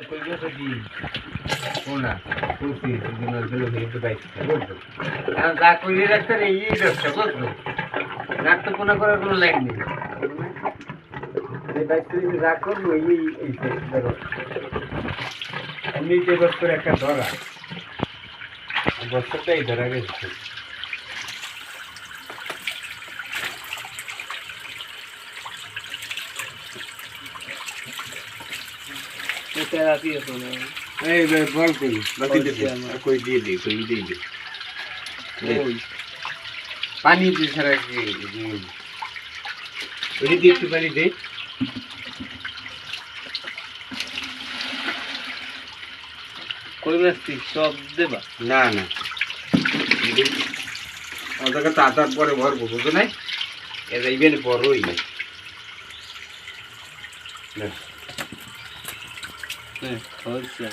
কইবে তো কি কোনা কুসি দিন দিল হেতে বাইতে বুঝছো আর যা কইরে রাখতে এই ব্যবসা বুঝছো রাখতে কোনা করার কোনো লাইন নেই এই বাইতে যা করব এই ধরো আমি যে বস করে একটা ধরা বসটাই ধরা গেছে तेरा भी है तो ना এই বল কই বাকি দে কই দিয়ে দে কই দিয়ে দে পানি দিয়ে সারা কি ওই দিয়ে একটু পানি দে कोई व्यक्ति सब देबा না না ওটাকে তাতার পরে ভরবো বুঝো নাই এ যাইবেন বড়ই না হ্যাঁ হচ্ছে